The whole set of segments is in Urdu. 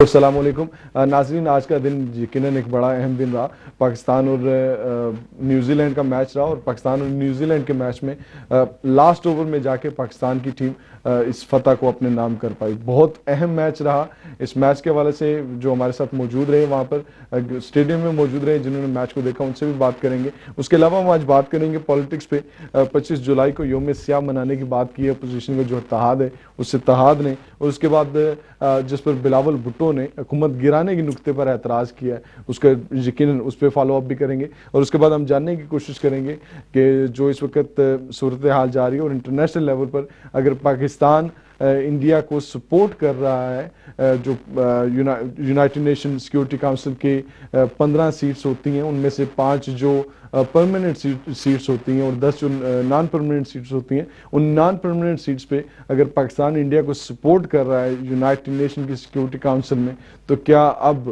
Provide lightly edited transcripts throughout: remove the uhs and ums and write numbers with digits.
السلام علیکم ناظرین، آج کا دن یقیناً ایک بڑا اہم دن رہا۔ پاکستان اور نیوزی لینڈ کا میچ رہا، اور پاکستان اور نیوزی لینڈ کے میچ میں لاسٹ اوور میں جا کے پاکستان کی ٹیم اس فتح کو اپنے نام کر پائی۔ بہت اہم میچ رہا۔ اس میچ کے حوالے سے جو ہمارے ساتھ موجود رہے، وہاں پر اسٹیڈیم میں موجود رہے، جنہوں نے میچ کو دیکھا، ان سے بھی بات کریں گے۔ اس کے علاوہ ہم آج بات کریں گے پالیٹکس پہ۔ 25 جولائی کو یوم سیاہ منانے کی بات کی ہے اپوزیشن کا جو اتحاد ہے، اس اتحاد نے، اور اس کے بعد جس پر بلاول بھٹو نے حکومت گرانے کے نقطے پر اعتراض کیا ہے، اس کا یقیناً اس پہ فالو اپ بھی کریں گے۔ اور اس کے بعد ہم جاننے کی کوشش کریں گے کہ جو اس وقت صورتحال جاری ہے، اور انٹرنیشنل لیول پر اگر پاکستان انڈیا کو سپورٹ کر رہا ہے، جو یونائٹڈ نیشن سیکیورٹی کونسل کے 15 سیٹس ہوتی ہیں، ان میں سے 5 جو پرماننٹ سیٹس ہوتی ہیں اور 10 جو نان پرماننٹ سیٹس ہوتی ہیں، ان نان پرماننٹ سیٹس پہ اگر پاکستان انڈیا کو سپورٹ کر رہا ہے یونائٹڈ نیشن کی سیکیورٹی کونسل میں، تو کیا اب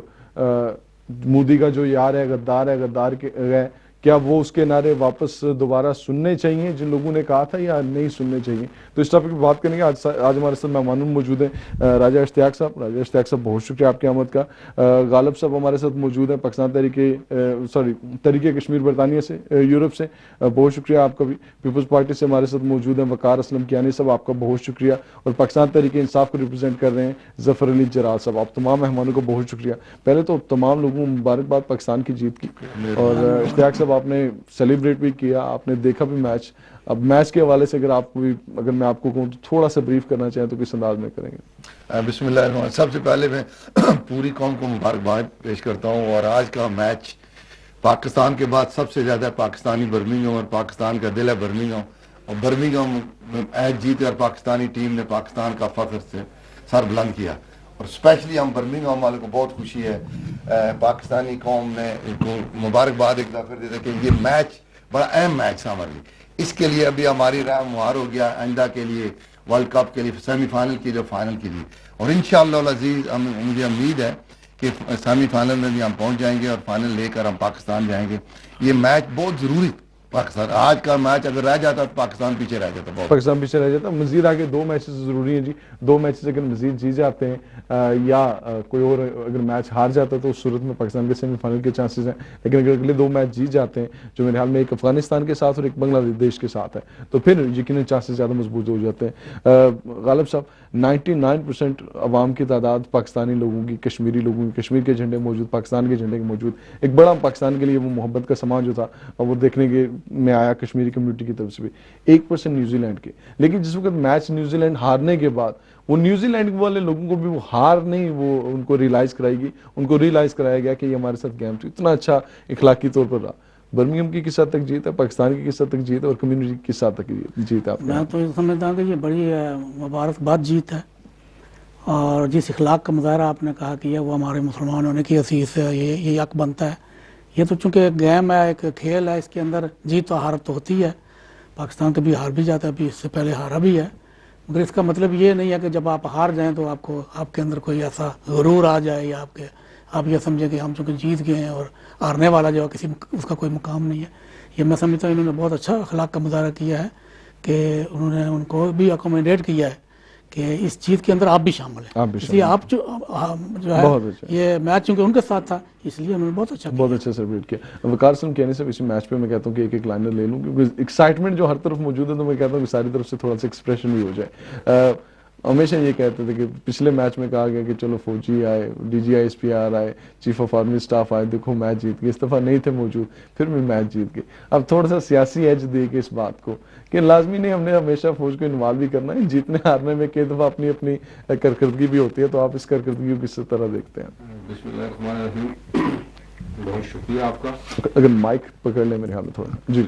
مودی کا جو یار ہے، غدار کے ہے، کیا وہ اس کے نعرے واپس دوبارہ سننے چاہیے جن لوگوں نے کہا تھا، یا نہیں سننے چاہیے؟ تو اس ٹاپک پہ بات کریں گے۔ آج ہمارے ساتھ مہمان موجود ہیں راجہ اشتیاق صاحب۔ راجہ اشتیاق صاحب، بہت شکریہ آپ کی آمد کا۔ غالب صاحب ہمارے ساتھ موجود ہیں پاکستان تحریک کشمیر برطانیہ سے، یورپ سے، بہت شکریہ آپ کا بھی۔ پیپلز پارٹی سے ہمارے ساتھ موجود ہیں وقار اسلم کیانی صاحب، آپ کا بہت شکریہ۔ اور پاکستان تحریک انصاف کو ریپرزینٹ کر رہے ہیں ظفر علی جرار صاحب، آپ تمام مہمانوں کو بہت شکریہ۔ پہلے تو تمام لوگوں کو مبارکباد پاکستان کی جیت کی، اور اشتیاق صاحب آپ نے سیلیبریٹ بھی کیا، آپ نے دیکھا بھی میچ۔ اب میچ کے حوالے سے اگر میں آپ کو کہوں تو تھوڑا سا بریف کرنا چاہیں تو کس انداز میں کریں گے؟ بسم اللہ الرحمن الرحیم۔ سب سے پہلے میں پوری قوم کو مبارکباد پیش کرتا ہوں، اور آج کا میچ پاکستان کے بعد سب سے زیادہ پاکستانی برمنگھم، اور پاکستان کا دل ہے برمنگھم، اور برمنگھم میچ جیتے اور پاکستانی ٹیم نے پاکستان کا فخر سے سر بلند کیا، اور اسپیشلی ہم برمنگھم والوں کو بہت خوشی ہے۔ پاکستانی قوم نے مبارکباد ایک دفعہ دیتے کہ یہ میچ بڑا اہم میچ تھا ہمارے لیے۔ اس کے لیے ابھی ہماری راہ مہار ہو گیا آئندہ کے لیے، ورلڈ کپ کے لیے، سیمی فائنل کے لیے، فائنل کے لیے، اور انشاءاللہ العزیز مجھے امید ہے کہ سیمی فائنل میں بھی ہم پہنچ جائیں گے، اور فائنل لے کر ہم پاکستان جائیں گے۔ یہ میچ بہت ضروری پاکستان، آج کا میچ اگر رہ جاتا تو پاکستان پیچھے رہ جاتا، پاکستان پیچھے رہ جاتا۔ مزید آگے 2 میچز ضروری ہیں جی، 2 میچز اگر مزید جیت جاتے ہیں یا کوئی اور اگر میچ ہار جاتا ہے تو اس صورت میں پاکستان کے سیمی فائنل کے چانسز ہیں، لیکن اگر اگلے 2 میچ جیت جاتے ہیں، جو میرے حال میں ایک افغانستان کے ساتھ اور ایک بنگلہ دیش کے ساتھ ہے، تو پھر یقیناً چانسز زیادہ مضبوط ہو جاتے ہیں۔ غالب صاحب، 99% عوام کی تعداد پاکستانی لوگوں کی، کشمیری لوگوں کی، کشمیر کے جھنڈے موجود، پاکستان کے جھنڈے موجود، ایک بڑا پاکستان کے لیے وہ محبت کا سماں جو تھا وہ دیکھنے کے میں آیا کشمیری کمیونٹی کی طرف سے بھی۔ 1% نیوزی لینڈ کے، لیکن جس وقت میچ نیوزی لینڈ ہارنے کے بعد وہ نیوزی لینڈ والے لوگوں کو بھی وہ ہار نہیں، وہ ان کو ریلائز کرائی گئی، ان کو ریلائز کرایا گیا کہ یہ ہمارے ساتھ گیم تھی، اتنا اچھا اخلاقی طور پر رہا۔ برمنگھم کی کس حد تک جیت ہے، پاکستان کی کس حد تک جیت ہے، اور کمیونٹی کی کس حد تک جیت ہے؟ میں تو سمجھتا ہوں کہ یہ بڑی مبارکباد جیت ہے، اور جس اخلاق کا مظاہرہ آپ نے کہا کیا وہ ہمارے مسلمانوں نے کیا، اسی سے یہ حق بنتا ہے۔ یہ تو چونکہ ایک گیم ہے، ایک کھیل ہے، اس کے اندر جیت و ہار تو ہوتی ہے، پاکستان کبھی ہار بھی جاتا ہے، ابھی اس سے پہلے ہارا بھی ہے، مگر اس کا مطلب یہ نہیں ہے کہ جب آپ ہار جائیں تو آپ کے اندر کوئی ایسا غرور آ جائے، یا آپ یہ سمجھیں کہ ہم چونکہ جیت گئے ہیں اور ہارنے والا جو ہے اس کا کوئی مقام نہیں ہے۔ یہ میں سمجھتا ہوں انہوں نے بہت اچھا اخلاق کا مظاہرہ کیا ہے کہ انہوں نے ان کو بھی اکوموڈیٹ کیا ہے کہ اس چیز کے اندر آپ بھی شامل ہیں، اس لیے آپ جو ہے یہ میچ چونکہ ان کے ساتھ تھا، اس لیے انہوں نے بہت اچھا سیلیبریٹ کیا۔ وقار اسلم کیانی صاحب، اسی میچ پہ میں کہتا ہوں کہ ایک لائنر لے لوں، کیونکہ ایکسائٹمنٹ جو ہر طرف موجود ہے، تو میں کہتا ہوں کہ ساری طرف سے تھوڑا سا ایکسپریشن بھی ہو جائے۔ ہمیشہ یہ کہتے تھے کہ پچھلے میچ میں کہا گیا کہ چلو فوجی آئے، D G I S P R آئے، چیف آف آرمی اسٹاف آئے، دیکھو میچ جیت گئے، اس دفعہ نہیں تھے موجود، پھر بھی میچ جیت گئے۔ اب تھوڑا سا سیاسی ایج دے کے اس بات کو کہ لازمی نہیں ہم نے ہمیشہ فوج کو انوالو بھی کرنا ہے، جیتنے ہارنے میں کئی دفعہ اپنی کارکردگی بھی ہوتی ہے، تو آپ اس کارکردگی کو کس طرح دیکھتے ہیں؟ بسم اللہ الرحمن الرحیم، بہت شکریہ آپ کا۔ اگر مائک پکڑ لیں میرے حال میں تھوڑا، جی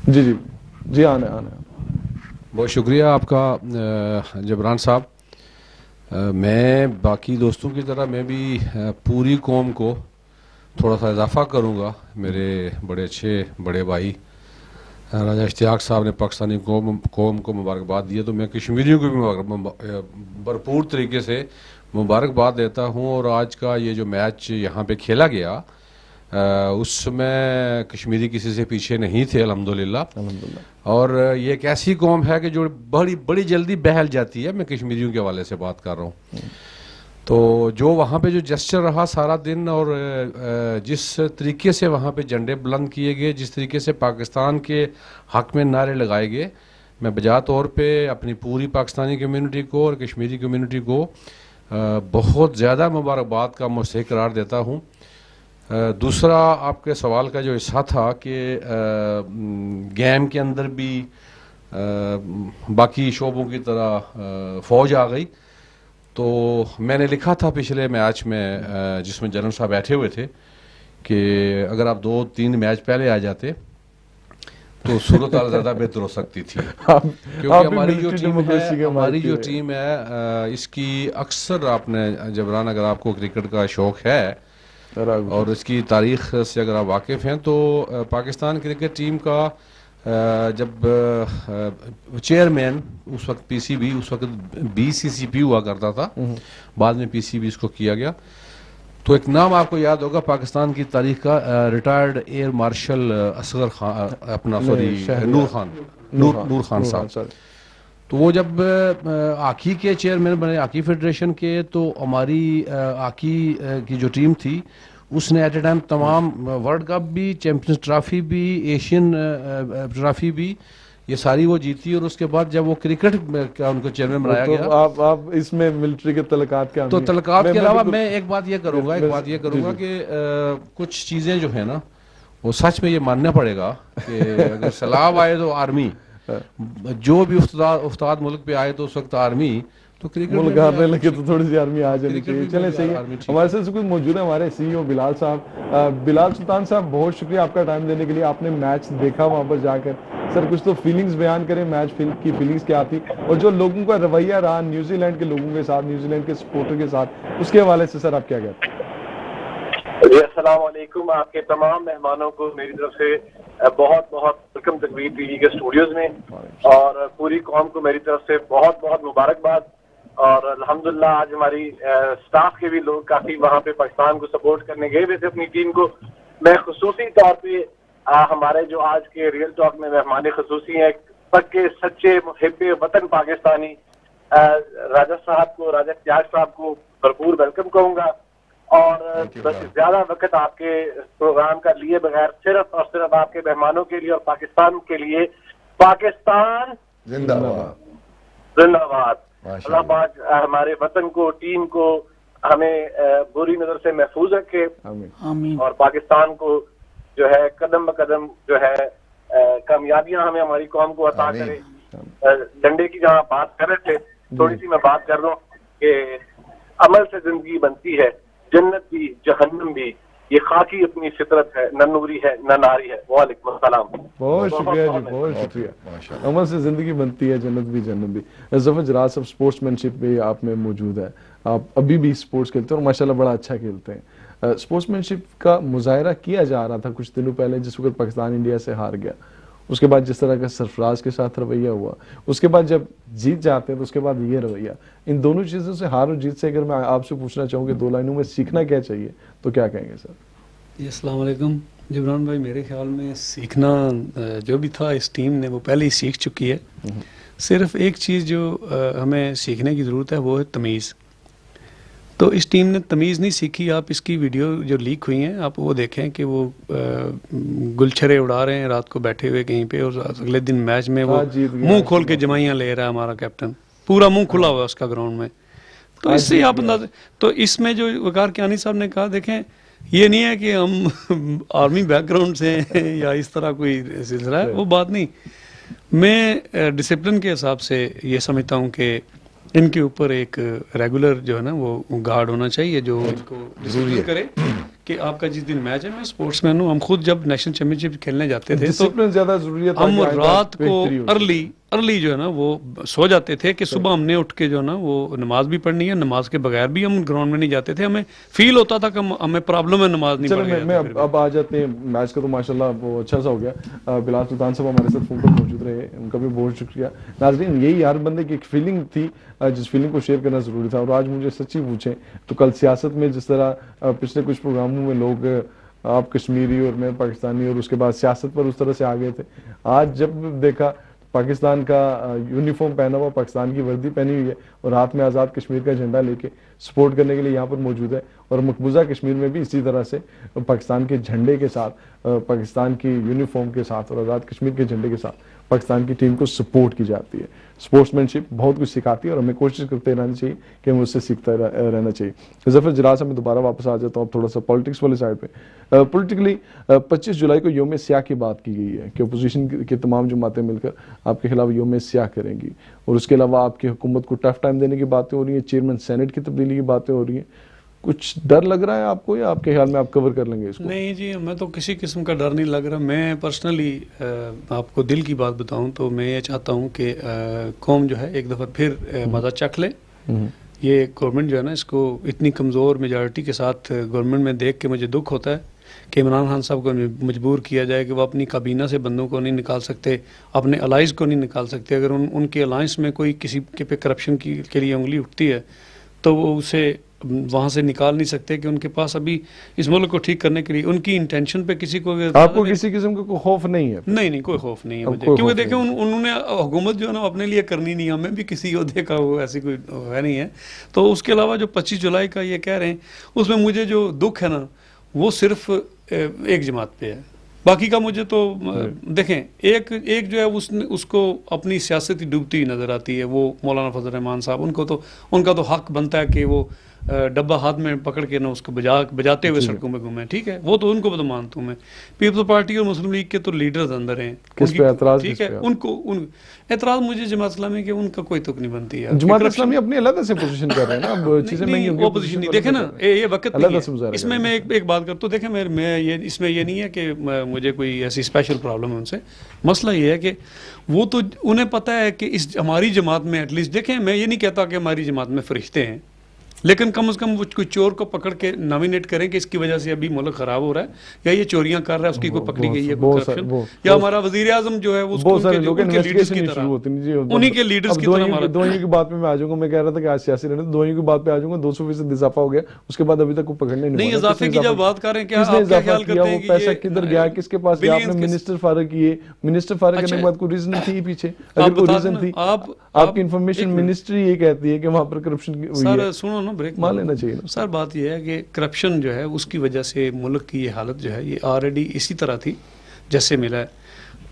جی جی جی آنا بہت شکریہ آپ کا جبران صاحب۔ میں باقی دوستوں کی طرح میں بھی پوری قوم کو تھوڑا سا اضافہ کروں گا۔ میرے بڑے اچھے بڑے بھائی راجہ اشتیاق صاحب نے پاکستانی قوم کو مبارکباد دی ہے، تو میں کشمیریوں کو بھی بھرپور طریقے سے مبارکباد دیتا ہوں۔ اور آج کا یہ جو میچ یہاں پہ کھیلا گیا، اس میں کشمیری کسی سے پیچھے نہیں تھے الحمدللہ. الحمدللہ. اور یہ ایک ایسی قوم ہے کہ جو بڑی جلدی بہل جاتی ہے. میں کشمیریوں کے حوالے سے بات کر رہا ہوں. تو جو وہاں پہ جو جسچر رہا سارا دن اور جس طریقے سے وہاں پہ جھنڈے بلند کیے گئے, جس طریقے سے پاکستان کے حق میں نعرے لگائے گئے, میں بجا طور پہ اپنی پوری پاکستانی کمیونٹی کو اور کشمیری کمیونٹی کو بہت زیادہ مبارکباد کا مستحق قرار دیتا ہوں. دوسرا آپ کے سوال کا جو حصہ تھا کہ گیم کے اندر بھی باقی شعبوں کی طرح فوج آ گئی, تو میں نے لکھا تھا پچھلے میچ میں جس میں جنرل صاحب بیٹھے ہوئے تھے کہ اگر آپ 2-3 میچ پہلے آ جاتے تو صورتحال زیادہ بہتر ہو سکتی تھی. کیونکہ ہماری جو ٹیم ہے اس کی اکثر, آپ نے جبران اگر آپ کو کرکٹ کا شوق ہے اور اس کی تاریخ سے اگر آپ واقف ہیں تو پاکستان کرکٹ ٹیم کا جب چیئرمین اس وقت پی سی بی, اس وقت بی سی سی پی ہوا کرتا تھا, بعد میں پی سی بی اس کو کیا گیا, تو ایک نام آپ کو یاد ہوگا پاکستان کی تاریخ کا, retired air marshal Asghar Khan, اپنا نور خان صاحب. تو وہ جب ہاکی کے چیئرمین بنے, ہاکی فیڈریشن کے, تو ہماری ہاکی کی جو ٹیم تھی اس نے ایٹ اے ٹائم تمام ورلڈ کپ بھی, چیمپئنز ٹرافی بھی, ایشین ٹرافی بھی, یہ ساری وہ جیتی. اور اس کے بعد جب وہ کرکٹ کا ان کو چیئرمین بنایا گیا, آپ اس میں ملٹری کے تعلقات کیا, تو تعلقات کے علاوہ میں ایک بات یہ کروں گا کہ کچھ چیزیں جو ہیں نا وہ سچ میں یہ ماننا پڑے گا کہ اگر سیلاب آئے تو آرمی, جو بھی افتاد ملک پہ آئے تو اس وقت آرمی, تو کرکٹ ملک ہارنے لگے تو تھوڑی سی آرمی آ جانی چاہیے. چلیں صحیح ہے. ہمارے ساتھ کچھ موجود ہے ہمارے سی ای او بلال صاحب. بلال سلطان صاحب, بہت شکریہ آپ کا ٹائم دینے کے لیے. آپ نے میچ دیکھا وہاں پر جا کر, سر کچھ تو فیلنگز بیان کریں, میچ کی فیلنگز کیا تھی, اور جو لوگوں کا رویہ رہا نیوزی لینڈ کے لوگوں کے ساتھ, نیوزی لینڈ کے سپورٹر کے ساتھ, اس کے حوالے سے سر آپ کیا کہتے ہیں؟ جی السلام علیکم. آپ کے تمام مہمانوں کو میری طرف سے بہت بہت ویلکم تقریب ٹی وی کے اسٹوڈیوز میں, اور پوری قوم کو میری طرف سے بہت بہت مبارکباد. اور الحمدللہ آج ہماری سٹاف کے بھی لوگ کافی وہاں پہ پاکستان کو سپورٹ کرنے گئے ہوئے تھے اپنی ٹیم کو. میں خصوصی طور پہ ہمارے جو آج کے ریئل ٹاک میں مہمان خصوصی ہیں, پکے سچے محب وطن پاکستانی راجہ صاحب کو, راجہ تیاگ صاحب کو بھرپور ویلکم کہوں گا. اور زیادہ وقت آپ کے پروگرام کا لیے بغیر صرف اور صرف آپ کے مہمانوں کے لیے اور پاکستان کے لیے, پاکستان زندہ باد, زندہ باد. اللہ پاک ہمارے وطن کو, ٹیم کو ہمیں بری نظر سے محفوظ رکھے, آمین. اور پاکستان کو جو ہے قدم بقدم جو ہے کامیابیاں ہمیں ہماری قوم کو عطا کرے. ڈنڈے کی جہاں بات کر رہے تھے, تھوڑی سی میں بات کر رہا ہوں کہ عمل سے زندگی بنتی ہے, جنت بھی جہنم بھی, یہ خاکی اپنی فطرت ہے, نہ نوری ہے نہ ناری ہے. وعلیکم السلام. بہت شکریہ جی, بہت شکریہ. عمل سے زندگی بنتی ہے, جنت بھی جہنم بھی. ظفر جراد صاحب, اسپورٹس مین شپ بھی آپ میں موجود ہے, آپ ابھی بھی اسپورٹس کھیلتے ہیں اور ماشاءاللہ بڑا اچھا کھیلتے ہیں. اسپورٹس مین شپ کا مظاہرہ کیا جا رہا تھا کچھ دنوں پہلے, جس وقت پاکستان انڈیا سے ہار گیا, اس کے بعد جس طرح کا سرفراز کے ساتھ رویہ ہوا, اس کے بعد جب جیت جاتے ہیں تو اس کے بعد یہ رویہ, ان دونوں چیزوں سے, ہار اور جیت سے اگر میں آپ سے پوچھنا چاہوں کہ 2 لائنوں میں سیکھنا کیا چاہیے تو کیا کہیں گے سر؟ جی السلام علیکم جبران بھائی. میرے خیال میں سیکھنا جو بھی تھا اس ٹیم نے وہ پہلے ہی سیکھ چکی ہے. صرف ایک چیز جو ہمیں سیکھنے کی ضرورت ہے وہ ہے تمیز. تو اس ٹیم نے تمیز نہیں سیکھی. آپ اس کی ویڈیو جو لیک ہوئی ہیں آپ وہ دیکھیں کہ وہ گلچھرے اڑا رہے ہیں رات کو بیٹھے ہوئے کہیں پہ, اور اگلے دن میچ میں وہ منہ کھول کے جمائیاں لے رہا ہے ہمارا کیپٹن, پورا منہ کھلا ہوا ہے اس کا گراؤنڈ میں. تو اس سے آپ اندازہ, تو اس میں جو وقار کیانی صاحب نے کہا, دیکھیں یہ نہیں ہے کہ ہم آرمی بیک گراؤنڈ سے ہیں یا اس طرح کوئی سلسلہ ہے, وہ بات نہیں. میں ڈسپلن کے حساب سے یہ سمجھتا ہوں کہ ان کے اوپر ایک ریگولر جو ہے نا وہ گارڈ ہونا چاہیے جو ان کو ڈسپلن کرے کہ آپ کا جس دن میچ ہے. میں اسپورٹس مین ہوں, ہم خود جب نیشنل چیمپئن شپ کھیلنے جاتے تھے تو زیادہ ضروریت ہم رات کو ارلی جو ہے نا وہ سو جاتے تھے کہ صبح ہم نے اٹھ کے جو ہے نا وہ نماز بھی پڑھنی ہے, نماز کے بغیر بھی ہم گراؤنڈ میں نہیں جاتے تھے. ہمیں فیل ہوتا تھا کہ ہمیں پرابلم ہے نماز نہیں پڑھ. میں اب آ جاتے ہیں میچ کا, تو ماشاءاللہ وہ اچھا سا ہو گیا. بلال سلطان صاحب ہمارے ساتھ فون پر موجود رہے, ان کا بھی بہت شکریہ. ناظرین یہی ہر بندے کی ایک فیلنگ تھی جس فیلنگ کو شیئر کرنا ضروری تھا. اور آج مجھے سچی پوچھیں تو کل سیاست میں جس طرح پچھلے کچھ پروگراموں میں لوگ آپ کشمیری اور میں پاکستانی، اور اس کے بعد سیاست پر اس طرح سے آ گئے تھے. آج جب دیکھا پاکستان کا یونیفارم پہنا ہوا، پاکستان کی وردی پہنی ہوئی ہے اور ہاتھ میں آزاد کشمیر کا جھنڈا لے کے سپورٹ کرنے کے لیے یہاں پر موجود ہے، اور مقبوضہ کشمیر میں بھی اسی طرح سے پاکستان کے جھنڈے کے ساتھ، پاکستان کی یونیفارم کے ساتھ اور آزاد کشمیر کے جھنڈے کے ساتھ پاکستان کی ٹیم کو سپورٹ کی جاتی ہے. اسپورٹس مین شپ بہت کچھ سکھاتی ہے اور ہمیں کوشش کرتے رہنا چاہیے کہ ہمیں اس سے سیکھتا رہنا چاہیے. ظفر جراح سے میں دوبارہ واپس آ جاتا ہوں اب تھوڑا سا پالیٹکس والے سائڈ پہ. پولیٹیکلی 25 جولائی کو یوم سیاہ کی بات کی گئی ہے کہ اپوزیشن کی تمام جماعتیں مل کر آپ کے خلاف یوم سیاہ کریں گی، اور اس کے علاوہ آپ کی حکومت کو ٹف ٹائم دینے کی باتیں ہو رہی ہیں، چیئرمین سینٹ کی تبدیلی کی باتیں ہو رہی ہیں. کچھ ڈر لگ رہا ہے آپ کو یا آپ کے خیال میں آپ کور کر لیں گے اس کو؟ نہیں جی، میں تو کسی قسم کا ڈر نہیں لگ رہا. میں پرسنلی آپ کو دل کی بات بتاؤں تو میں یہ چاہتا ہوں کہ قوم جو ہے ایک دفعہ پھر مزہ چکھ لے. یہ گورنمنٹ جو ہے نا، اس کو اتنی کمزور میجارٹی کے ساتھ گورنمنٹ میں دیکھ کے مجھے دکھ ہوتا ہے کہ عمران خان صاحب کو مجبور کیا جائے کہ وہ اپنی کابینہ سے بندوں کو نہیں نکال سکتے، اپنے الائز کو نہیں نکال سکتے. اگر ان کے الائنس میں کوئی کسی کے پہ کرپشن کے لیے انگلی اٹھتی ہے تو وہ اسے وہاں سے نکال نہیں سکتے. کہ ان کے پاس ابھی اس ملک کو ٹھیک کرنے کے لیے ان کی انٹینشن پہ کسی کو، آپ کو کسی قسم کا کوئی خوف نہیں ہے؟ نہیں کوئی خوف نہیں ہے مجھے، کیونکہ دیکھیں انہوں نے حکومت جو ہے نا اپنے لیے کرنی نہیں، ہمیں بھی کسی عہدے کا وہ ایسی کوئی ہے نہیں ہے. تو اس کے علاوہ جو 25 جولائی کا یہ کہہ رہے ہیں، اس میں مجھے جو دکھ ہے نا وہ صرف ایک جماعت پہ ہے. باقی کا مجھے تو دیکھیں ایک جو ہے اس کو اپنی سیاستی ڈوبتی نظر آتی ہے، وہ مولانا فضل الرحمان صاحب. ان کا تو حق بنتا ہے کہ وہ ڈبہ ہاتھ میں پکڑ کے نہ اس کو بجاتے ہوئے سڑکوں میں گھومیں. ٹھیک ہے، وہ تو ان کو تو مانتا ہوں میں. پیپلز پارٹی اور مسلم لیگ کے تو لیڈرز اندر ہیں، کس پہ اعتراض؟ ٹھیک ہے، ان کو اعتراض مجھے جماعت اسلامی کے ان کا کوئی تک نہیں بنتی ہے. جماعت اسلامی اپنی علیحدہ سے پوزیشن کر رہے ہیں نا، اب چیزیں مہنگی ہوگی. اپوزیشن نہیں، دیکھیں نا یہ وقت نہیں ہے اس میں. میں ایک بات کرتا ہوں، دیکھیں میں اس میں یہ نہیں ہے کہ مجھے کوئی ایسی اسپیشل پرابلم ہے ان سے. مسئلہ یہ ہے کہ وہ تو انہیں پتہ ہے کہ اس ہماری جماعت میں ایٹ لیسٹ، دیکھیں میں یہ نہیں کہتا کہ ہماری جماعت میں فرشتے ہیں، لیکن کم از کم وہ کوئی چور کو پکڑ کے نامینیٹ کریں کہ اس کی وجہ سے ابھی ملک خراب ہو رہا ہے، یا یہ چوریاں کر رہا ہے اس کی کوئی پکڑی گئی ہے کوئی کرپشن، یا ہمارا وزیر اعظم جو ہے وہ بہت سارے لوگ انویسٹیگیشن شروع ہوتی ہیں جی، انہی کے لیڈرز کی طرح. دوئیوں کی بات پہ میں آ جاؤں گا. میں کہہ رہا تھا کہ آج سیاسی رہنے، دوئیوں کی بات پہ آ جاؤں گا. 200% اضافہ ہو گیا، اس کے بعد ابھی تک کوئی پکڑنے نہیں. اضافے کی جب بات کریں کیا آپ کیا خیال کرتے ہیں کہ پیسہ کدھر گیا، کس کے پاس گیا؟ آپ نے منسٹر فارغ کیے، منسٹر فارغ کرنے کے بعد کوئی ریزن تھی پیچھے؟ اگر کوئی ریزن تھی، آپ کی انفارمیشن منسٹری یہ کہتی ہے کہ وہاں پر کرپشن ہوئی ہے. سر سنو نا، بریک مان لینا چاہیے. سر بات یہ ہے کہ کرپشن جو ہے اس کی وجہ سے ملک کی یہ حالت جو ہے یہ آلریڈی اسی طرح تھی جیسے ملا ہے.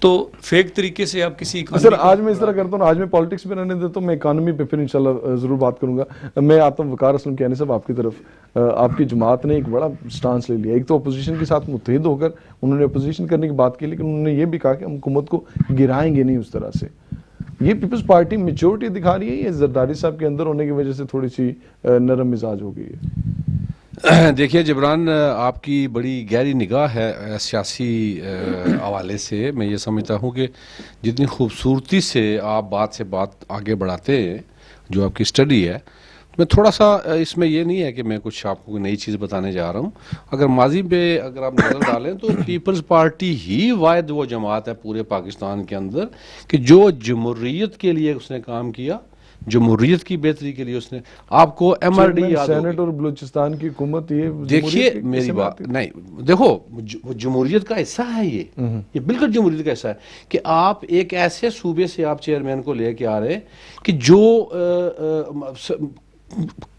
تو فیک طریقے سے آپ کسی سر آج میں اس طرح کرتا ہوں، آج میں پالیٹکس پہ رہنے دیتا ہوں، میں اکانومی پہ پھر انشاءاللہ ضرور بات کروں گا. میں آتا ہوں وقار اسلم کیانی صاحب آپ کی طرف. آپ کی جماعت نے ایک بڑا سٹانس لے لیا. ایک تو اپوزیشن کے ساتھ متحد ہو کر انہوں نے اپوزیشن کرنے کی بات کی، لیکن انہوں نے یہ بھی کہا کہ ہم حکومت کو گرائیں گے نہیں اس طرح سے. یہ پیپلز پارٹی میچورٹی دکھا رہی ہے، یہ زرداری صاحب کے اندر ہونے کی وجہ سے تھوڑی سی نرم مزاج ہو گئی ہے؟ دیکھیے جبران، آپ کی بڑی گہری نگاہ ہے سیاسی حوالے سے. میں یہ سمجھتا ہوں کہ جتنی خوبصورتی سے آپ بات سے بات آگے بڑھاتے ہیں، جو آپ کی اسٹڈی ہے، میں تھوڑا سا اس میں یہ نہیں ہے کہ میں کچھ آپ کو نئی چیز بتانے جا رہا ہوں. اگر ماضی پہ اگر آپ نظر ڈالیں تو پیپلز پارٹی ہی واحد وہ جماعت ہے پورے پاکستان کے اندر کہ جو جمہوریت کے لیے اس نے کام کیا، جمہوریت کی بہتری کے لیے اس نے. آپ کو ایم آر ڈی یاد ہوگی، سینٹ اور بلوچستان کی حکومت، یہ دیکھیے میری بات نہیں، دیکھو وہ جمہوریت کا حصہ ہے، یہ بالکل جمہوریت کا حصہ ہے کہ آپ ایک ایسے صوبے سے آپ چیئرمین کو لے کے آ رہے کہ جو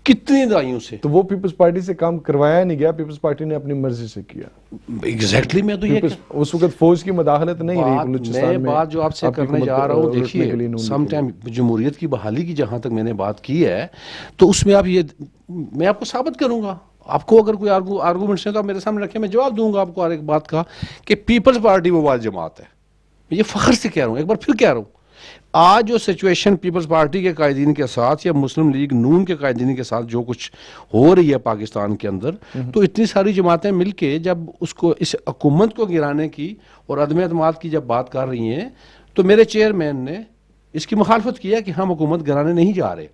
کتنی دہائیوں سے. تو وہ پیپلز پارٹی سے کام کروایا نہیں گیا، پیپلز پارٹی نے اپنی مرضی سے کیا. ایگزیکٹلی میں تو یہ اس وقت فوج کی مداخلت نہیں رہی بلوچستان میں. میں بات جو آپ سے کرنے جا رہا ہوں، دیکھیے سم ٹائم جمہوریت کی بحالی کی جہاں تک میں نے بات کی ہے تو اس میں آپ یہ میں آپ کو ثابت کروں گا. آپ کو اگر کوئی آرگومنٹس ہیں تو آپ میرے سامنے رکھیں، میں جواب دوں گا آپ کو ہر ایک بات کا کہ پیپلز پارٹی وہ واحد جماعت ہے. میں یہ فخر سے کہہ رہا ہوں، ایک بار پھر کہہ رہا ہوں. آج جو سچویشن پیپلز پارٹی کے قائدین کے ساتھ یا مسلم لیگ نون کے قائدین کے ساتھ جو کچھ ہو رہی ہے پاکستان کے اندر، تو اتنی ساری جماعتیں مل کے جب اس حکومت کو گرانے کی اور عدم اعتماد کی جب بات کر رہی ہیں تو میرے چیئرمین نے اس کی مخالفت کیا کہ ہم حکومت گرانے نہیں جا رہے.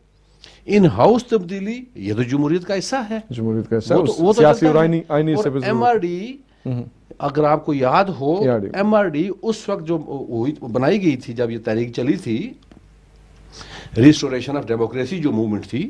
ان ہاؤس تبدیلی یہ تو جمہوریت کا حصہ ہے، جمہوریت کا حصہ، سیاسی اور آئینی سے. ایم آر ڈی اگر آپ کو یاد ہو، ایم آر ڈی اس وقت جو بنائی گئی تھی جب یہ تحریک چلی تھی، ریسٹوریشن آف ڈیموکریسی جو موومنٹ تھی،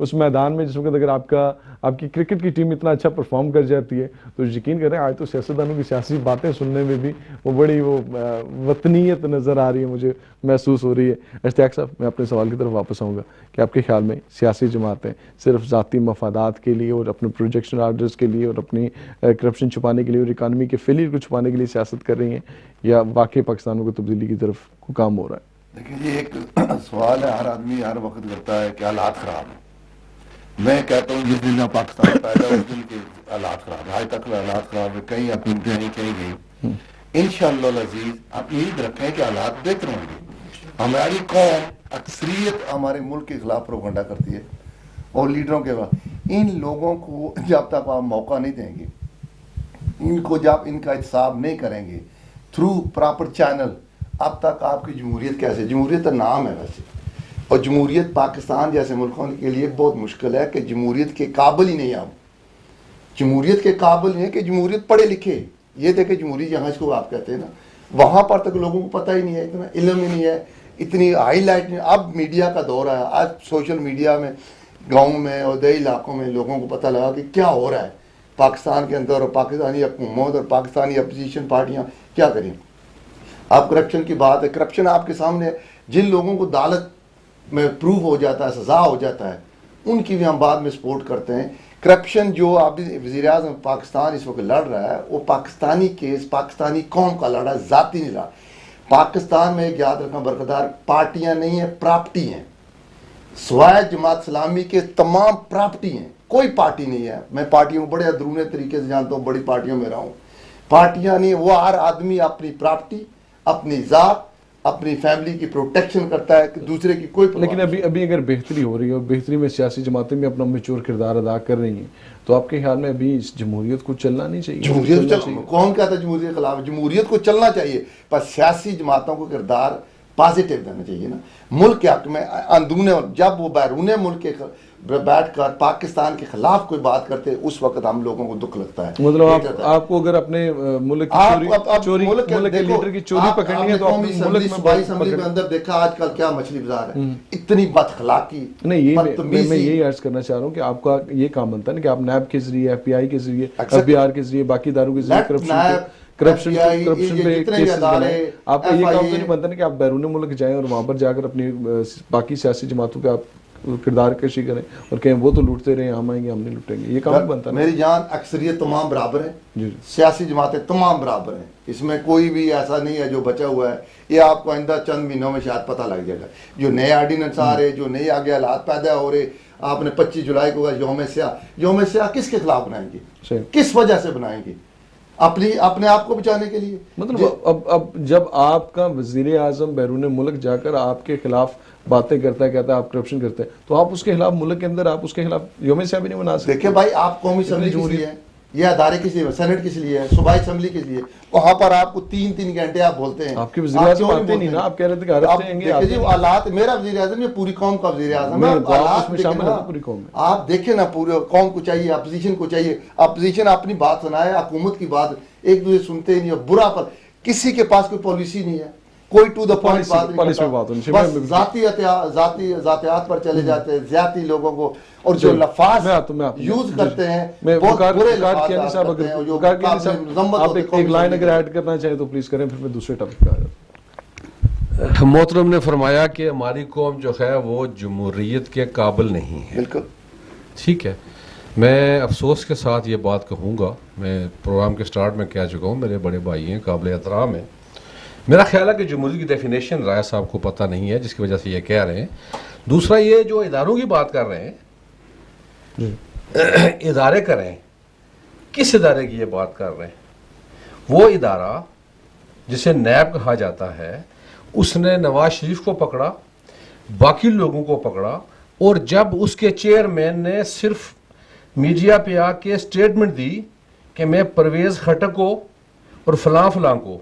اس میدان میں جس وقت اگر آپ کی کرکٹ کی ٹیم اتنا اچھا پرفارم کر جاتی ہے تو یقین کریں آج تو سیاستدانوں کی سیاسی باتیں سننے میں بھی وہ بڑی وطنیت نظر آ رہی ہے، مجھے محسوس ہو رہی ہے۔ اشتیاق صاحب میں اپنے سوال کی طرف واپس آؤں گا کہ آپ کے خیال میں سیاسی جماعتیں صرف ذاتی مفادات کے لیے اور اپنے پروجیکشن آرڈرز کے لیے اور اپنی کرپشن چھپانے کے لیے اور اکانومی کے فیلئر کو چھپانے کے لیے سیاست کر رہی ہیں یا واقعی پاکستان کو تبدیلی کی طرف کو کام ہو رہا ہے؟ دیکھیں یہ ایک سوال ہے، ہر آدمی ہر وقت کرتا ہے کہ حالات خراب ہیں۔ میں کہتا ہوں جس دن میں پاکستان پیدا اس دن کے حالات خراب ہیں، آج تک حالات خراب ہیں، کہیں حکومتیں ہیں کہیں گئی۔ انشاءاللہ العزیز آپ امید رکھیں کہ حالات بہتر ہوں گے۔ ہماری قوم اکثریت ہمارے ملک کے خلاف پروپیگنڈا کرتی ہے اور لیڈروں کے خلاف۔ ان لوگوں کو جب تک آپ موقع نہیں دیں گے، ان کو جب ان کا احتساب نہیں کریں گے تھرو پراپر چینل، اب تک آپ کی جمہوریت کیسے؟ جمہوریت کا نام ہے ویسے، اور جمہوریت پاکستان جیسے ملکوں کے لیے بہت مشکل ہے کہ جمہوریت کے قابل ہی نہیں آپ، جمہوریت کے قابل نہیں ہے کہ جمہوریت پڑھے لکھے۔ یہ دیکھیں جمہوریت جہاں اس کو آپ کہتے ہیں نا، وہاں پر تک لوگوں کو پتہ ہی نہیں ہے، اتنا علم ہی نہیں ہے، اتنی ہائی لائٹ نہیں۔ اب میڈیا کا دور ہے، آج سوشل میڈیا میں گاؤں میں اور دیہی علاقوں میں لوگوں کو پتہ لگا کہ کیا ہو رہا ہے پاکستان کے اندر، اور پاکستانی حکومت اور پاکستانی اپوزیشن پارٹیاں کیا کریں۔ آپ کرپشن کی بات ہے، کرپشن آپ کے سامنے، جن لوگوں کو عدالت میں پروف ہو جاتا ہے، سزا ہو جاتا ہے، ان کی بھی ہم بعد میں سپورٹ کرتے ہیں۔ کرپشن جو اب وزیر اعظم پاکستان اس وقت لڑ رہا ہے وہ پاکستانی کیس پاکستانی قوم کا لڑا ہے، ذاتی نہیں لڑا۔ پاکستان میں ایک یاد رکھنا برقرار، پارٹیاں نہیں ہیں، پراپرٹی ہیں، سوائے جماعت اسلامی کے تمام پراپرٹی ہیں، کوئی پارٹی نہیں ہے۔ میں پارٹیوں کو بڑے اندرونی طریقے سے جانتا ہوں، بڑی پارٹیوں میں رہا ہوں۔ پارٹیاں نہیں، وہ ہر آدمی اپنی پراپرٹی، اپنی ذات، اپنی فیملی کی پروٹیکشن کرتا ہے کہ دوسرے کی کوئی پرواہ لیکن ابھی اگر بہتری ہو رہی ہے اور بہتری میں سیاسی جماعتیں بھی اپنا میچور کردار ادا کر رہی ہیں تو آپ کے خیال میں ابھی اس جمہوریت کو چلنا نہیں چاہیے؟ جمہوریت کون کہتا ہے جمہوریت کے خلاف؟ جمہوریت کو چلنا چاہیے، پر سیاسی جماعتوں کو کردار پازیٹیو دینا چاہیے نا۔ ملک کے حق میں اندرون، جب وہ بیرون ملک کے بیٹھ کر پاکستان کے خلاف کوئی بات کرتے اس وقت ہم لوگوں کو دکھ لگتا ہے۔ مطلب آپ کو اگر اپنے ملک کی ملک کے لیڈر کی چوری پکڑنی ہے تو قومی اسمبلی میں اندر دیکھا آج کل کیا مچھلی بازار ہے، اتنی بد اخلاقی۔ نہیں، میں یہی عرض کرنا چاہ رہا ہوں کہ آپ کا یہ کام بنتا ہے نا کہ آپ نیب کے ذریعے، ایف پی آئی کے ذریعے، ایف بی آر کے ذریعے، باقی اداروں کے ذریعے کرپشن پہ کیسز بنائیں۔ آپ کا یہ کام تو نہیں بنتا نا کہ آپ بیرون ملک جائیں اور وہاں پر جا کر اپنی باقی سیاسی جماعتوں پہ آپ کردار کشی کریں اور کہیں وہ تو لوٹتے رہے، ہم آئیں گے ہم نہیں لوٹیں گے، یہ کام نہیں بنتا۔ میری جان اکثریت تمام برابر ہیں، سیاسی جماعتیں تمام برابر ہیں، اس میں کوئی بھی ایسا نہیں ہے جو بچا ہوا ہے۔ یہ آپ کو آئندہ چند مہینوں میں شاید پتہ لگ جائے گا، جو نئے آرڈیننس آ رہے، جو نئے آگے حالات پیدا ہو رہے۔ آپ نے 25 جولائی کو یوم سیاہ کس کے خلاف بنائیں گے؟ کس وجہ سے بنائیں گے؟ اپنے آپ کو بچانے کے لیے۔ مطلب اب جب آپ کا وزیر اعظم بیرون ملک جا کر آپ کے خلاف باتیں کرتا ہے، کہتا ہے آپ کرپشن کرتے ہیں، تو آپ اس کے خلاف ملک کے اندر آپ اس کے خلاف یوم سیاہ بھی نہیں منا سکتے۔ دیکھیں بھائی، آپ قومی اسمبلی کس لیے ہے، یہ ادارے کس لیے، سینٹ کس لیے ہے، صوبائی اسمبلی کس لیے؟ وہاں پر آپ کو 3 گھنٹے آپ بولتے ہیں، آپ کے وزیر اعظم آتے نہیں نا، آپ کہہ رہے تھے کہ عرب سے آئیں گے۔ دیکھیں جی حالات، میرا وزیر اعظم یہ پوری قوم کا وزیر اعظم ہے، آپ دیکھیں نا، پورے قوم کو چاہیے، اپوزیشن کو چاہیے، اپوزیشن اپنی بات سنائے، حکومت کی بات ایک دوسرے سنتے ہی نہیں، اور برا پر کسی کے پاس کوئی پالیسی نہیں ہے، کوئی ٹو دا پوائنٹ بات نہیں کرتا، بس ذاتیات پر چلے جاتے ہیں، زیادتی لوگوں کو، اور جو لفاظ یوز کرتے ہیں بہت برے لفاظ کرتے ہیں، جو آپ ایک لائن اگر ایڈ کرنا چاہیں تو پلیز کریں، پھر میں دوسرے ٹاپک پہ آ جاتا ہوں۔ محترم نے فرمایا کہ ہماری قوم جو ہے وہ جمہوریت کے قابل نہیں ہے۔ بالکل ٹھیک ہے، میں افسوس کے ساتھ یہ بات کہوں گا، میں پروگرام کے سٹارٹ میں کہہ چکا ہوں، میرے بڑے بھائی ہیں، قابل احترام ہیں۔ میرا خیال ہے کہ جمہوریت کی ڈیفینیشن رائے صاحب کو پتہ نہیں ہے، جس کی وجہ سے یہ کہہ رہے ہیں۔ دوسرا یہ جو اداروں کی بات کر رہے ہیں، ادارے کریں، کس ادارے کی یہ بات کر رہے ہیں؟ وہ ادارہ جسے نیب کہا جاتا ہے، اس نے نواز شریف کو پکڑا، باقی لوگوں کو پکڑا، اور جب اس کے چیئرمین نے صرف میڈیا پہ آ کے اسٹیٹمنٹ دی کہ میں پرویز خٹک کو اور فلاں فلاں کو،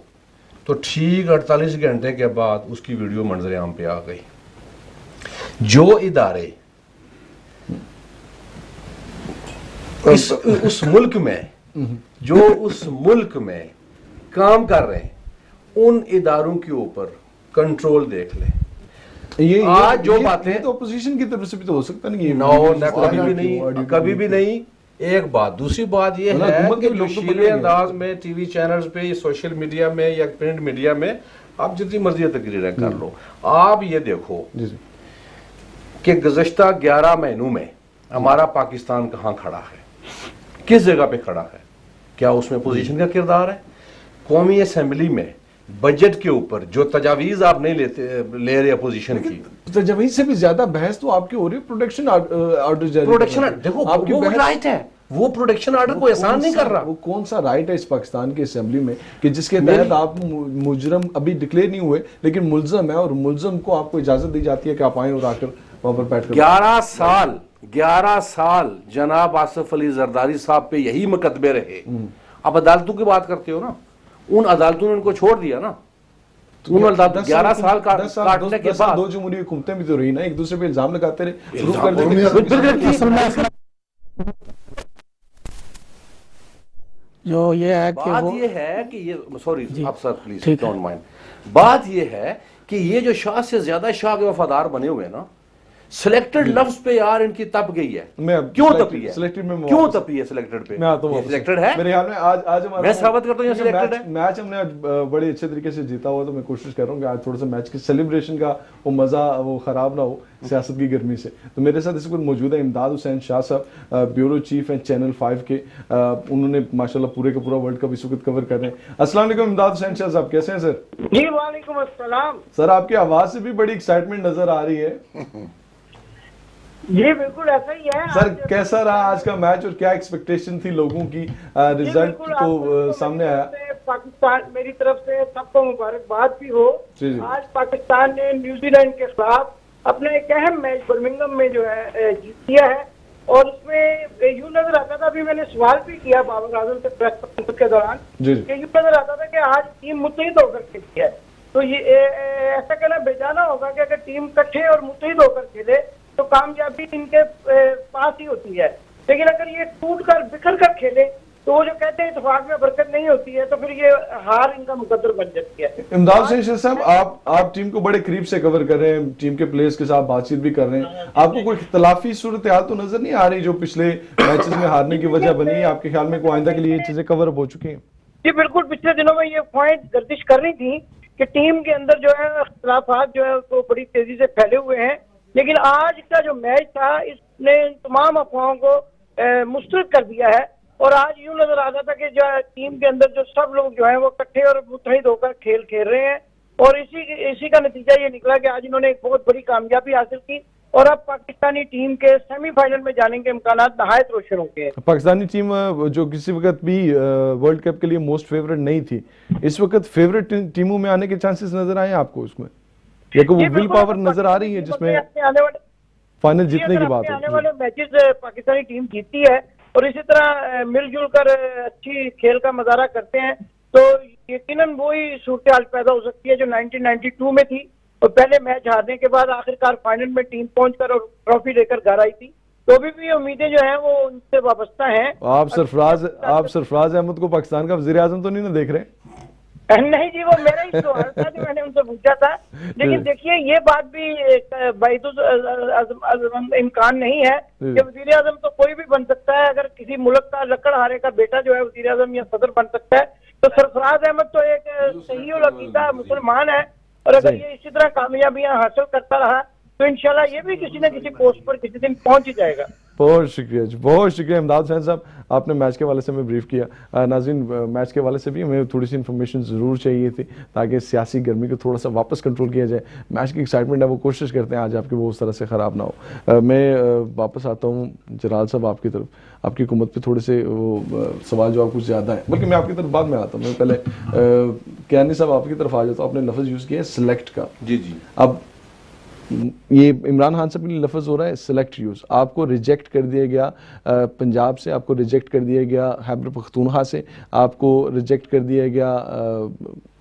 تو ٹھیک 48 گھنٹے کے بعد اس کی ویڈیو منظر عام پہ آ گئی۔ جو ادارے اس ملک میں کام کر رہے ہیں، ان اداروں کے اوپر کنٹرول دیکھ لیں۔ آج جو باتیں تو اپوزیشن کی طرف سے بھی تو ہو سکتا نہیں. کبھی بھی نہیں. ایک بات. دوسری بات یہ ہے کہ جوشیلے انداز میں ٹی وی چینلز پہ, سوشل میڈیا میں یا پرنٹ میڈیا میں آپ جتنی مرضی تقریریں کر لو, آپ یہ دیکھو کہ گزشتہ 11 مہینوں میں ہمارا پاکستان کہاں کھڑا ہے, کس جگہ پہ کھڑا ہے. کیا اس میں اپوزیشن کا کردار ہے؟ قومی اسمبلی میں بجٹ کے اوپر جو تجاویز آپ نہیں لے رہے اپوزیشن کی, تجاویز سے بھی زیادہ بحث تو آپ کی ہو رہی ہے پروٹیکشن آرڈر جاری. پروٹیکشن دیکھو وہ رائٹ ہے, وہ پروٹیکشن آرڈر کو احسان نہیں کر رہا. وہ کون سا رائٹ ہے اس پاکستان کی اسمبلی میں کہ جس کے تحت آپ مجرم ابھی ڈکلیئر نہیں ہوئے لیکن ملزم ہے, اور ملزم کو آپ کو اجازت دی جاتی ہے کہ آپ آئیں اور آ کر وہاں پر بیٹھ کر 11 سال جناب آصف علی زرداری صاحب پہ یہی مقدمے رہے. آپ عدالتوں کی بات کرتے ہو نا, ان عدالتوں نے ان کو چھوڑ دیا نا. 11 سال کاٹنے کے بعد 2 جمہوری حکومتیں بھی تو رہی نا, ایک دوسرے پہ الزام لگاتے رہے. جو یہ ہے کہ بات یہ ہے کہ یہ سوری آپ سر پلیز ڈونٹ مائنڈ, بات یہ ہے کہ یہ جو شاہ سے زیادہ شاہ کے وفادار بنے ہوئے نا, سلیکٹڈ لفظ پہ یار ان کی تپ گئی ہے. کیوں تپی ہے؟ کیوں تپی ہے سلیکٹڈ پہ؟ سلیکٹڈ ہے میرے خیال میں آج ہمارا, میں ثابت کرتا ہوں یہ سلیکٹڈ ہے. میچ ہم نے بڑے اچھے طریقے سے جیتا ہوا, تو میں کوشش کر رہا ہوں کہ آج تھوڑا سا میچ کی سیلیبریشن کا وہ مزہ وہ خراب نہ ہو سیاست کی گرمی سے. تو میرے ساتھ اس وقت موجود ہے امداد حسین شاہ صاحب, بیورو چیف ہیں چینل 5 کے. انہوں نے ماشاءاللہ پورے کا پورا ورلڈ کپ اس وقت کور کر رہے ہیں. السلام علیکم امداد حسین شاہ صاحب, کیسے ہیں سر؟ جی وعلیکم السلام. سر آپ کی آواز سے بھی بڑی ایکسائٹمنٹ نظر آ رہی ہے. جی بالکل ایسا ہی ہے. سر کیسا رہا آج کا میچ اور کیا ایکسپیکٹیشن تھی لوگوں کی؟ رزلٹ تو سامنے آیا. پاکستان میری طرف سے سب کو مبارکباد بھی ہو. آج پاکستان نے نیوزی لینڈ کے خلاف اپنا ایک اہم میچ برمنگم میں جو ہے جیت لیا ہے, اور اس میں یوں نظر آتا تھا, بھی میں نے سوال بھی کیا بابر اعظم سے پریس کانفرنس کے دوران, کہ یوں نظر آتا تھا کہ آج ٹیم متحد ہو کر کھیلی ہے. تو یہ ایسا کہنا بیجانا ہوگا کہ اگر ٹیم کٹھے اور متحد ہو کر کھیلے تو کامیابی ان کے پاس ہی ہوتی ہے. لیکن اگر یہ ٹوٹ کر بکھر کر کھیلے تو وہ جو کہتے ہیں اتفاق میں برکت نہیں ہوتی ہے, تو پھر یہ ہار ان کا مقدر بن جاتی ہے. امداد حسین شاہ صاحب, آپ ٹیم کو بڑے قریب سے کور کر رہے ہیں, ٹیم کے پلیئرز کے ساتھ بات چیت بھی کر رہے ہیں. آپ کو کوئی اختلافی صورتحال تو نظر نہیں آ رہی جو پچھلے میچز میں ہارنے کی وجہ بنی ہے؟ آپ کے خیال میں کوئی آئندہ کے لیے یہ چیزیں کور اپ ہو چکی ہیں؟ جی بالکل, پچھلے دنوں میں یہ پوائنٹ گردش کر رہی تھی کہ ٹیم کے اندر جو ہے اختلافات جو ہے وہ بڑی تیزی سے پھیلے ہوئے ہیں. لیکن آج کا جو میچ تھا اس نے تمام افواہوں کو مسترد کر دیا ہے, اور آج یوں نظر آتا تھا کہ جو ٹیم کے اندر جو سب لوگ جو ہیں وہ اکٹھے اور متحد ہو کر کھیل کھیل رہے ہیں, اور اسی کا نتیجہ یہ نکلا کہ آج انہوں نے ایک بہت بڑی کامیابی حاصل کی, اور اب پاکستانی ٹیم کے سیمی فائنل میں جانے کے امکانات نہایت روشن ہو گئے. پاکستانی ٹیم جو کسی وقت بھی ورلڈ کپ کے لیے موسٹ فیورٹ نہیں تھی, اس وقت فیورٹ ٹیموں میں آنے کے چانسز نظر آئے ہیں آپ کو اس میں, یا کہ وہ ول پاور نظر آ رہی ہے جس میں فائنل جیتنے کی بات ہے؟ آنے والے میچز پاکستانی ٹیم جیتتی ہے اور اسی طرح مل جل کر اچھی کھیل کا مظاہرہ کرتے ہیں, تو یقیناً وہی صورتحال پیدا ہو سکتی ہے جو 1992 میں تھی, اور پہلے میچ ہارنے کے بعد آخرکار فائنل میں ٹیم پہنچ کر اور ٹرافی لے کر گھر آئی تھی. تو ابھی بھی امیدیں جو ہیں وہ ان سے وابستہ ہیں. آپ سرفراز احمد کو پاکستان کا وزیر اعظم تو نہیں نہ دیکھ رہے؟ نہیں جی, وہ میرا ہی سوال تھا جو میں نے ان سے پوچھا تھا. لیکن دیکھیے یہ بات بھی بعید امکان نہیں ہے کہ وزیر اعظم تو کوئی بھی بن سکتا ہے. اگر کسی ملک کا لکڑ ہارے کا بیٹا جو ہے وزیر اعظم یا صدر بن سکتا ہے, تو سرفراز احمد تو ایک صحیح العقیدہ مسلمان ہے, اور اگر یہ اسی طرح کامیابیاں حاصل کرتا رہا تو انشاءاللہ یہ بھی کسی نہ کسی پوسٹ پر کسی دن پہنچ ہی جائے گا. بہت شکریہ جی, بہت شکریہ امداد حسین صاحب, آپ نے میچ کے حوالے سے ہمیں بریف کیا. ناظرین, میچ کے حوالے سے بھی ہمیں تھوڑی سی انفارمیشن ضرور چاہیے تھی تاکہ سیاسی گرمی کو تھوڑا سا واپس کنٹرول کیا جائے. میچ کی ایکسائٹمنٹ ہے وہ کوشش کرتے ہیں آج آپ کی وہ اس طرح سے خراب نہ ہو. میں واپس آتا ہوں جلال صاحب آپ کی طرف. آپ کی حکومت پہ تھوڑے سے سوال جواب کچھ زیادہ ہیں, بلکہ میں آپ کی طرف بعد میں آتا ہوں. میں پہلے کیانی صاحب آپ کی طرف آ جاتا ہوں. آپ نے لفظ یوز کیا ہے سلیکٹ کا. جی. اب یہ عمران خان سے بھی لفظ ہو رہا ہے سلیکٹ یوز. آپ کو ریجیکٹ کر دیا گیا پنجاب سے, آپ کو ریجیکٹ کر دیا گیا خیبر پختونخوا سے, آپ کو ریجیکٹ کر دیا گیا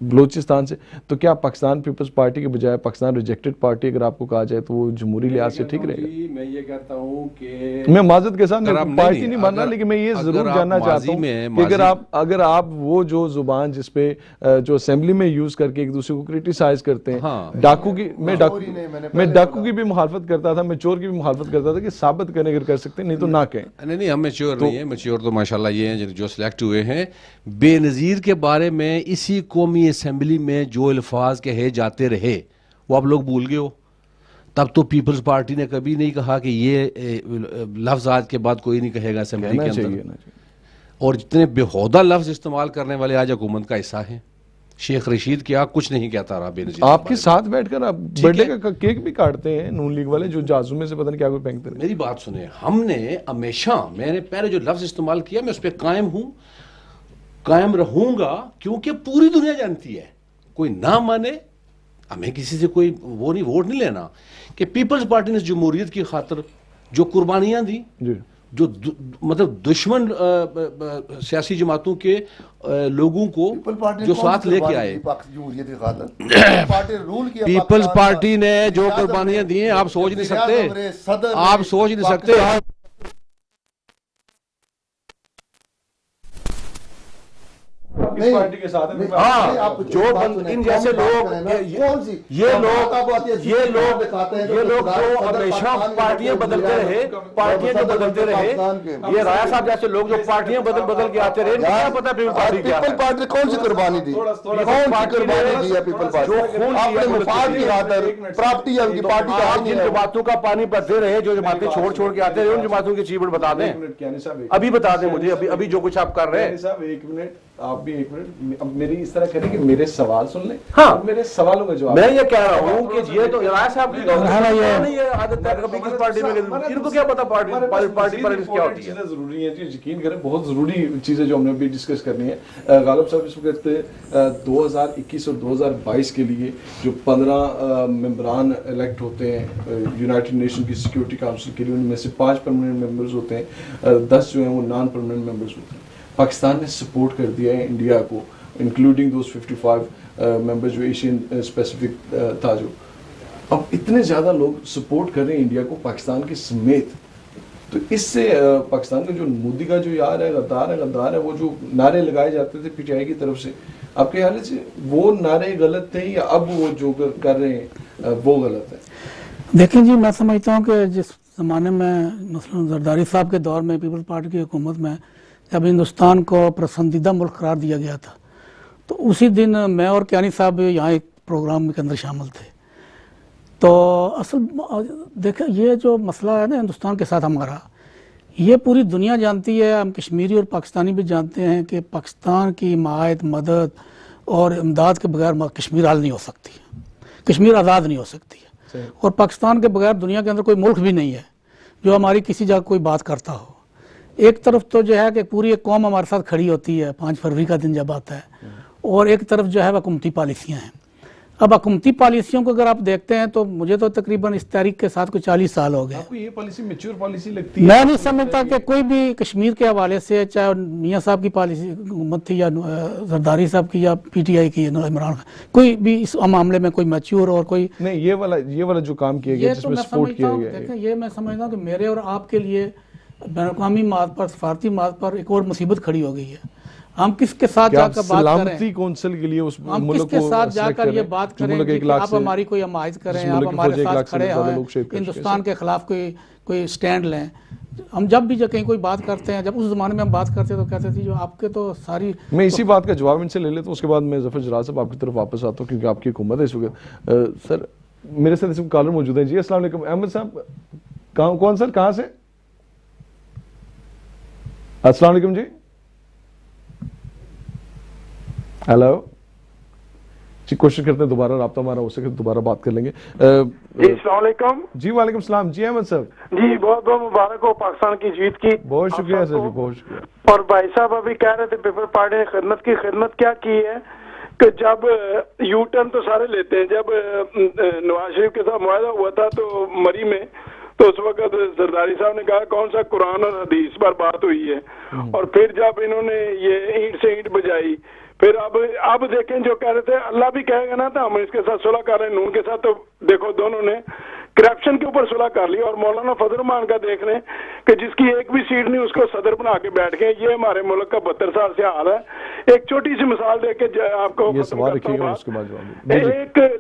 بلوچستان سے. تو کیا پاکستان پیپلز پارٹی کے بجائے پاکستان ریجیکٹڈ پارٹی اگر آپ کو کہا جائے تو وہ جمہوری لحاظ سے ٹھیک رہے گا؟ میں یہ کہتا ہوں کہ میں معذرت کے ساتھ پارٹی نہیں ماننا, لیکن میں یہ ضرور جاننا چاہتا ہوں کہ اگر آپ وہ جو زبان جس پہ جو اسمبلی میں یوز کر کے ایک دوسرے کو کرٹیسائز کرتے ہیں, ڈاکو کی میں ڈاکو کی بھی مخالفت کرتا تھا, میں چور کی بھی مخالفت کرتا تھا کہ ثابت کریں اگر کر سکتے نہیں تو نہ کہیں. نہیں ہم میچور نہیں ہیں, میچور تو ماشاءاللہ یہ ہیں جو سلیکٹ ہوئے ہیں. بے نظیر کے بارے میں اسی قومی اسمبلی میں جو الفاظ کہے جاتے رہے وہ آپ لوگ بھول گئے ہو. تب تو پیپلز پارٹی نے کبھی نہیں کہا کہ یہ لفظ آج کے بعد کوئی نہیں کہے گا اسمبلی کے اندر, اور جتنے بےہودہ لفظ استعمال کرنے والے آج حکومت کا حصہ ہیں. شیخ رشید کیا کچھ نہیں کہتا رہا بے نظیر. آپ کے ساتھ بیٹھ کر آپ برتھ ڈے کا کیک بھی کاٹتے ہیں نون لیگ والے, جو جازو میں سے پتہ نہیں کیا کوئی پھینکتے ہیں. میری بات سنیں, ہم نے ہمیشہ, میں نے پہلے جو لفظ استعمال کیا میں اس پہ قائم ہوں, قائم رہوں گا, کیونکہ پوری دنیا جانتی ہے, کوئی نہ مانے ہمیں کسی سے کوئی وہ نہیں, ووٹ نہیں لینا, کہ پیپلز پارٹی نے جمہوریت کی خاطر جو قربانیاں دی, جو مطلب دشمن سیاسی جماعتوں کے لوگوں کو جو ساتھ لے کے آئے, پیپلز پارٹی نے جو قربانیاں دی ہیں آپ سوچ نہیں سکتے, آپ سوچ نہیں سکتے. جو ان جیسے لوگ, یہ لوگ جو ہمیشہ پارٹیاں بدلتے رہے, پارٹیاں جو بدلتے رہے, یہ رایا صاحب جیسے لوگ جو پارٹیاں بدل کے آتے رہے, کیا پتا پیپل پارٹی کیا ہے. پیپل پارٹی کون سی قربانی دی, کون سی قربانی دی ہے پیپل پارٹی, اپنے مفاد کی خاطر, پراپرٹی ہے ان کی پارٹی کا. آپ جن جماعتوں کا پانی بھرتے رہے, جو جماعتیں چھوڑ کے آتے رہے, ان جماعتوں کی اچیومنٹ بتا دیں, ابھی بتا دیں مجھے, ابھی جو کچھ آپ کر رہے ہیں. ایک منٹ, آپ بھی ایک منٹ, اب میری اس طرح کریں کہ میرے سوال سن لیں. ہاں, میرے سوالوں کا جواب. میں یہ کہہ رہا ہوں کہ یہ تو رایا صاحب کی عادت ہے, کبھی کس پارٹی میں ان کو کیا پتا پارٹی پالیٹکس کیا ہوتی ہے. چیزیں ضروری ہیں, یقین کریں بہت ضروری چیزیں جو ہم نے ابھی ڈسکس کرنی ہے. غالب صاحب اس وقت 2021 اور 2022 کے لیے جو 15 ممبران الیکٹ ہوتے ہیں یونائٹڈ نیشن کی سیکیورٹی کاؤنسل کے لیے, ان میں سے 5 پرماننٹ ممبرز ہوتے ہیں, 10 جو ہیں وہ نان پرماننٹ ممبرز ہوتے ہیں. پاکستان نے سپورٹ کر دیا ہے انڈیا کو, انکلوڈنگ دوز 55 ممبر جو ایشین اسپیسیفک تھا. جو اب اتنے زیادہ لوگ سپورٹ کر رہے ہیں انڈیا کو پاکستان کے سمیت, تو اس سے پاکستان کا جو مودی کا جو یار ہے, غدار ہے, وہ جو نعرے لگائے جاتے تھے پی ٹی آئی کی طرف سے, آپ کے خیال سے وہ نعرے غلط تھے یا اب وہ جو کر رہے ہیں وہ غلط ہے؟ دیکھیں جی, میں سمجھتا ہوں کہ جس زمانے میں مثلاً زرداری صاحب کے دور میں پیپلز پارٹی کی حکومت میں جب ہندوستان کو پسندیدہ ملک قرار دیا گیا تھا, تو اسی دن میں اور کیانی صاحب یہاں ایک پروگرام کے اندر شامل تھے. تو اصل دیکھیں یہ جو مسئلہ ہے نا ہندوستان کے ساتھ ہمارا, یہ پوری دنیا جانتی ہے, ہم کشمیری اور پاکستانی بھی جانتے ہیں کہ پاکستان کی حمایت, مدد اور امداد کے بغیر کشمیر حل نہیں ہو سکتی, کشمیر آزاد نہیں ہو سکتی ہے. اور پاکستان کے بغیر دنیا کے اندر کوئی ملک بھی نہیں ہے جو ہماری کسی جگہ کوئی بات کرتا ہو. ایک طرف تو جو ہے کہ پوری ایک قوم ہمارے ساتھ کھڑی ہوتی ہے 5 فروری کا دن جب آتا ہے, اور ایک طرف جو ہے حکومتی پالیسیاں ہیں. اب حکومتی پالیسیوں کو اگر آپ دیکھتے ہیں تو مجھے تو تقریباً اس تاریخ کے ساتھ کوئی 40 سال ہو گئے. آپ کو یہ پالیسی میچور پالیسی لگتی ہے؟ میں نہیں سمجھتا کہ کوئی بھی کشمیر کے حوالے سے, چاہے میاں صاحب کی پالیسی حکومت تھی یا زرداری صاحب کی یا پی ٹی آئی کی, عمران خان, کوئی بھی اس معاملے میں کوئی میچور اور کوئی نہیں. یہ والا جو کام کیا گیا جس میں سپورٹ کیا گیا, دیکھیں یہ میں سمجھتا ہوں کہ میرے اور آپ کے لیے بین الاقوامی ماد پر, سفارتی ماد پر ایک اور مصیبت کھڑی ہو گئی ہے. ہم کس کے ساتھ جا کر بات کریں, سلامتی کونسل کے لیے اس ہم کس کے ساتھ جا کر یہ بات کریں کہ آپ ہماری کوئی حمایت کریں, آپ ہمارے ساتھ کھڑے ہیں, ہندوستان کے خلاف کوئی سٹینڈ لیں. ہم جب بھی کہیں کوئی بات کرتے ہیں, جب اس زمانے میں ہم بات کرتے ہیں تو کہتے تھے جو آپ کے تو ساری, میں اسی بات کا جواب ان سے لے لیتا ہوں, اس کے بعد میں ظفر جلال صاحب آپ کی طرف واپس آتا ہوں کیونکہ آپ کی حکومت ہے اس وقت. سر میرے ساتھ اس وقت کالر موجود ہیں. جی السلام علیکم. احمد صاحب کون سر, کہاں سے؟ السلام علیکم جی. ہیلو جی, کوشش کرتے ہیں دوبارہ رابطہ ہمارا ہو سکے دوبارہ بات کر لیں گے. جی السلام علیکم. جی وعلیکم السلام. جی احمد صاحب. جی بہت بہت مبارک ہو پاکستان کی جیت کی. بہت شکریہ سر جی, بہت شکریہ. اور بھائی صاحب ابھی کہہ رہے تھے پیپل پارٹی نے خدمت کیا کی ہے کہ جب یو ٹرن تو سارے لیتے ہیں, جب نواز شریف کے ساتھ معاہدہ ہوا تھا تو مری میں, تو اس وقت زرداری صاحب نے کہا کون سا قرآن اور حدیث پر بات ہوئی ہے, اور پھر جب انہوں نے یہ اینٹ سے اینٹ بجائی, پھر اب دیکھیں جو کہہ رہے تھے اللہ بھی کہے گا نا تو ہم اس کے ساتھ صلح کر رہے ہیں, نون کے ساتھ, تو دیکھو دونوں نے کرپشن کے اوپر صلح کر لی. اور مولانا فضل الرحمان کا دیکھ لیں کہ جس کی ایک بھی سیٹ نہیں اس کو صدر بنا کے بیٹھ گئے. یہ ہمارے ملک کا 72 سال سے حال ہے. ایک چھوٹی سی مثال دے کے آپ کو یہ سوال رکھیے گا, اس کے بعد جواب. ایک